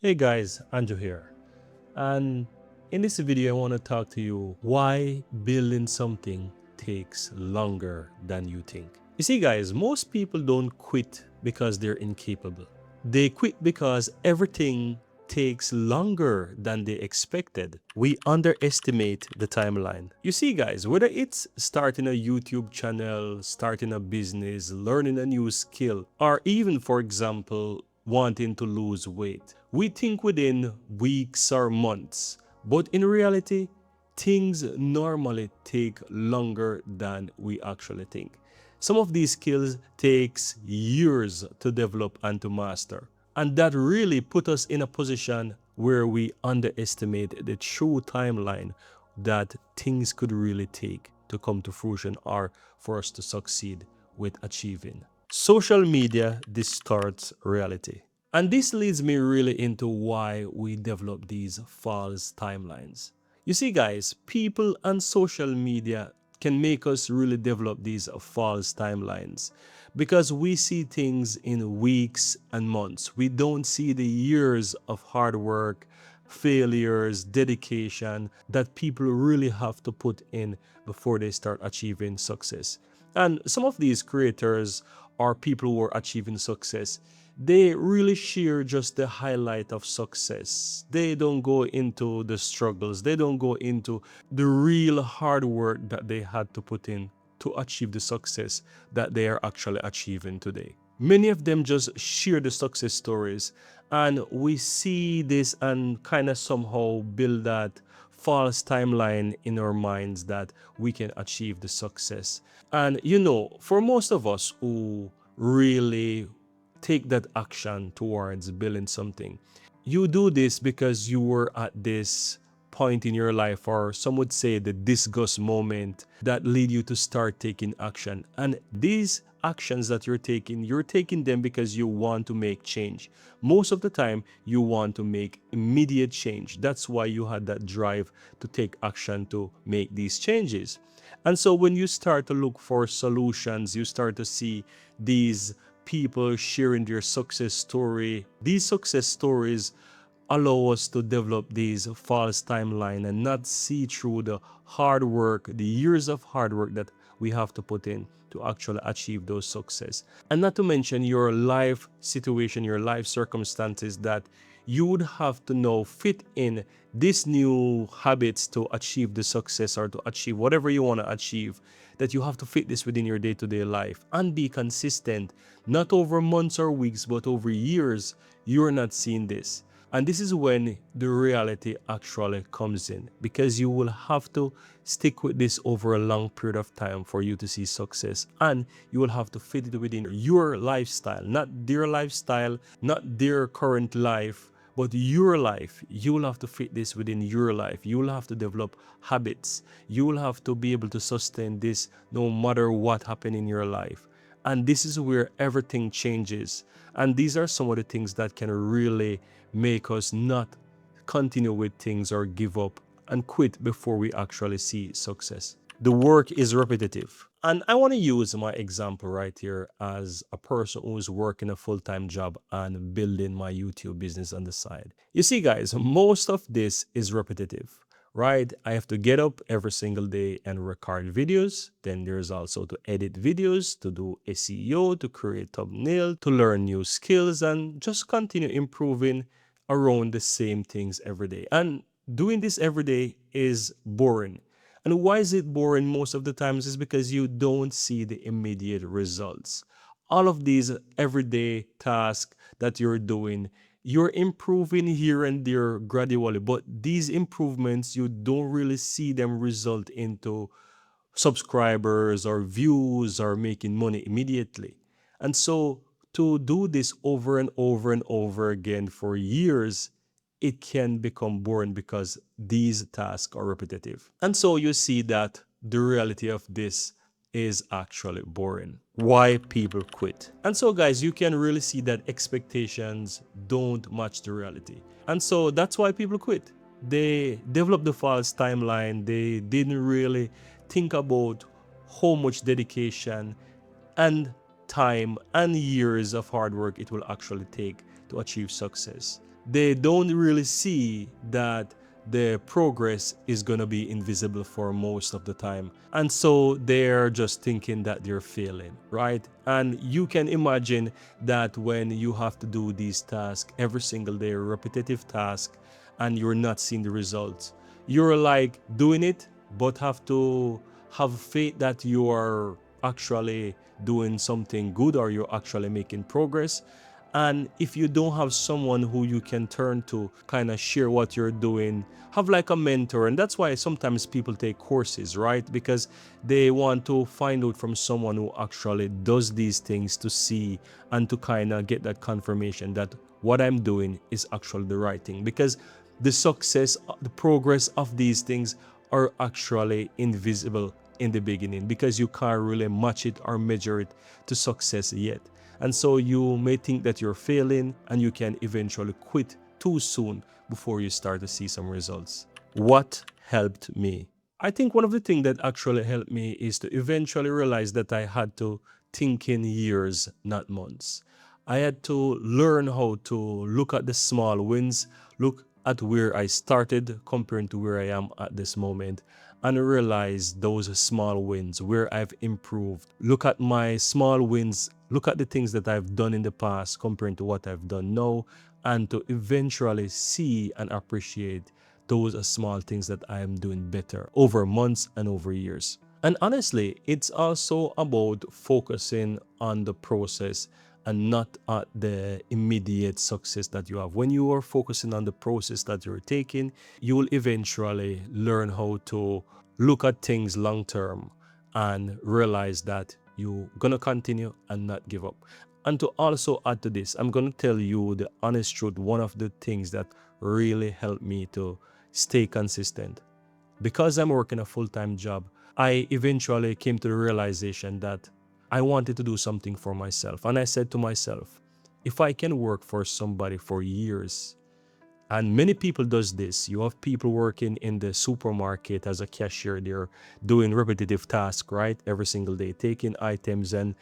Hey guys, Andrew here. And in this video, I want to talk to you why building something takes longer than you think. You see, guys, most people don't quit because they're incapable. They quit because everything takes longer than they expected. We underestimate the timeline. You see, guys, whether it's starting a YouTube channel, starting a business, learning a new skill, or even, for example, wanting to lose weight, we think within weeks or months, but in reality, things normally take longer than we actually think. Some of these skills takes years to develop and to master. And that really put us in a position where we underestimate the true timeline that things could really take to come to fruition or for us to succeed with achieving. Social media distorts reality. And this leads me really into why we develop these false timelines. You see, guys, people and social media can make us really develop these false timelines because we see things in weeks and months. We don't see the years of hard work, failures, dedication that people really have to put in before they start achieving success. And some of these creators or people who are achieving success, they really share just the highlight of success. They don't go into the struggles, they don't go into the real hard work that they had to put in to achieve the success that they are actually achieving today. Many of them just share the success stories, and we see this and kind of somehow build that false timeline in our minds that we can achieve the success. And for most of us who really take that action towards building something, you do this because you were at this point in your life, or some would say the disgust moment that lead you to start taking action. And these actions that you're taking them because you want to make change. Most of the time, you want to make immediate change. That's why you had that drive to take action to make these changes. And so when you start to look for solutions, you start to see these people sharing their success story. These success stories allow us to develop these false timeline and not see through the hard work, the years of hard work that we have to put in to actually achieve those success. And not to mention your life situation, your life circumstances that you would have to know fit in these new habits to achieve the success or to achieve whatever you want to achieve, that you have to fit this within your day-to-day life and be consistent, not over months or weeks, but over years. You're not seeing this. And this is when the reality actually comes in, because you will have to stick with this over a long period of time for you to see success. And you will have to fit it within your lifestyle, not their lifestyle, not their current life, but your life. You will have to fit this within your life. You will have to develop habits. You will have to be able to sustain this no matter what happened in your life. And this is where everything changes. And these are some of the things that can really make us not continue with things or give up and quit before we actually see success. The work is repetitive. And I want to use my example right here as a person who's working a full-time job and building my YouTube business on the side. You see, guys, most of this is repetitive, right? I have to get up every single day and record videos. Then there's also to edit videos, to do SEO, to create thumbnail, to learn new skills, and just continue improving around the same things every day. And doing this every day is boring. And why is it boring most of the times is because you don't see the immediate results. All of these everyday tasks that you're doing, you're improving here and there gradually, but these improvements, you don't really see them result into subscribers or views or making money immediately. And so to do this over and over and over again for years, it can become boring because these tasks are repetitive. And so you see that the reality of this is actually boring. Why people quit. And so, guys, you can really see that expectations don't match the reality. And so that's why people quit. They developed the false timeline. They didn't really think about how much dedication and time and years of hard work it will actually take to achieve success. they don't really see that the progress is going to be invisible for most of the time. And so they're just thinking that they're failing, right? And you can imagine that when you have to do these tasks every single day, repetitive tasks, and you're not seeing the results, you're like doing it, but have to have faith that you are actually doing something good or you're actually making progress. And if you don't have someone who you can turn to kind of share what you're doing, have like a mentor. And that's why sometimes people take courses, right? Because they want to find out from someone who actually does these things to see and to kind of get that confirmation that what I'm doing is actually the right thing. Because the success, the progress of these things are actually invisible in the beginning, because you can't really match it or measure it to success yet. And so you may think that you're failing and you can eventually quit too soon before you start to see some results. What helped me? I think one of the things that actually helped me is to eventually realize that I had to think in years, not months. I had to learn how to look at the small wins, look at where I started comparing to where I am at this moment, and realize those small wins, where I've improved. Look at my small wins, look at the things that I've done in the past comparing to what I've done now, and to eventually see and appreciate those small things that I am doing better over months and over years. And honestly, it's also about focusing on the process and not at the immediate success that you have. When you are focusing on the process that you're taking, you will eventually learn how to look at things long term and realize that you're going to continue and not give up. And to also add to this, I'm going to tell you the honest truth. One of the things that really helped me to stay consistent, because I'm working a full-time job, I eventually came to the realization that I wanted to do something for myself. And I said to myself, if I can work for somebody for years, and many people does this. You have people working in the supermarket as a cashier. They're doing repetitive tasks, right? Every single day, taking items and,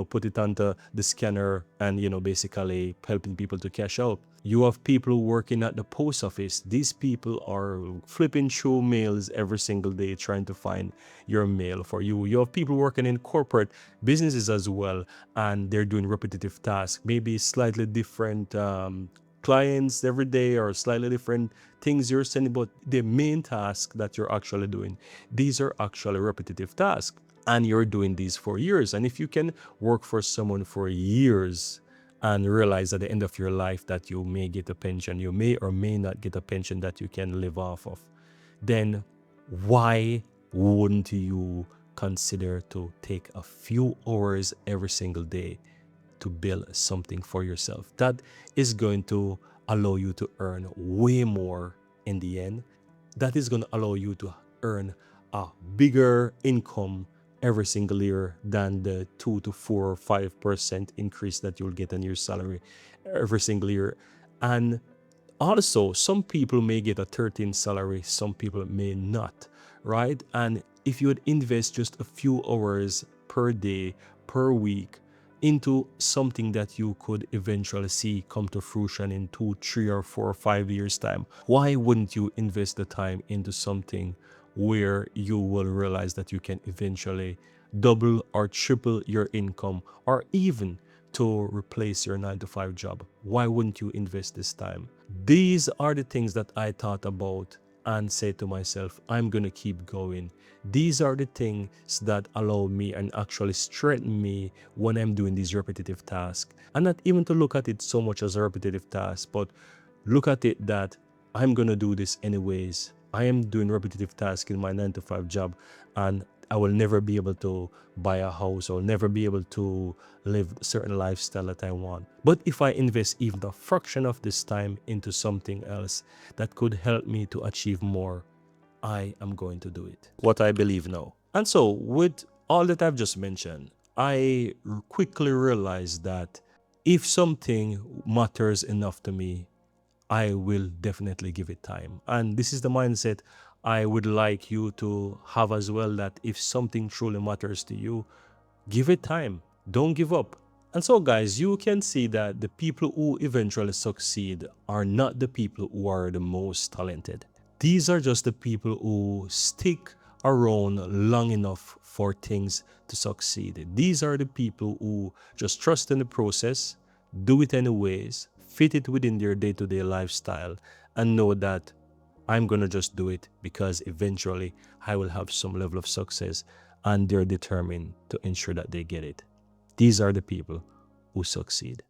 put it onto the scanner and, basically helping people to cash out. You have people working at the post office. These people are flipping through mails every single day trying to find your mail for you. You have people working in corporate businesses as well, and they're doing repetitive tasks, maybe slightly different clients every day or slightly different things you're sending, but the main task that you're actually doing, these are actually repetitive tasks, and you're doing these for years. And if you can work for someone for years and realize at the end of your life that you may get a pension, you may or may not get a pension that you can live off of, then why wouldn't you consider to take a few hours every single day to build something for yourself that is going to allow you to earn way more in the end? That is going to allow you to earn a bigger income every single year than the 2 to 4 or 5% increase that you'll get on your salary every single year. And also, some people may get a 13 salary, some people may not, right? And if you would invest just a few hours per day, per week, into something that you could eventually see come to fruition in 2, 3, or 4 or 5 years time, why wouldn't you invest the time into something where you will realize that you can eventually double or triple your income, or even to replace your 9 to 5 job? Why wouldn't you invest this time? These are the things that I thought about and say to myself, I'm going to keep going. These are the things that allow me and actually strengthen me when I'm doing these repetitive tasks. And not even to look at it so much as a repetitive task, but look at it that I'm going to do this anyways. I am doing repetitive tasks in my 9 to 5 job, and I will never be able to buy a house or never be able to live a certain lifestyle that I want. But if I invest even a fraction of this time into something else that could help me to achieve more, I am going to do it. What I believe now. And so with all that I've just mentioned, I quickly realized that if something matters enough to me, I will definitely give it time. And this is the mindset I would like you to have as well, that if something truly matters to you, give it time. Don't give up. And so, guys, you can see that the people who eventually succeed are not the people who are the most talented. These are just the people who stick around long enough for things to succeed. These are the people who just trust in the process, do it anyways, fit it within their day-to-day lifestyle, and know that I'm going to just do it because eventually I will have some level of success, and they're determined to ensure that they get it. These are the people who succeed.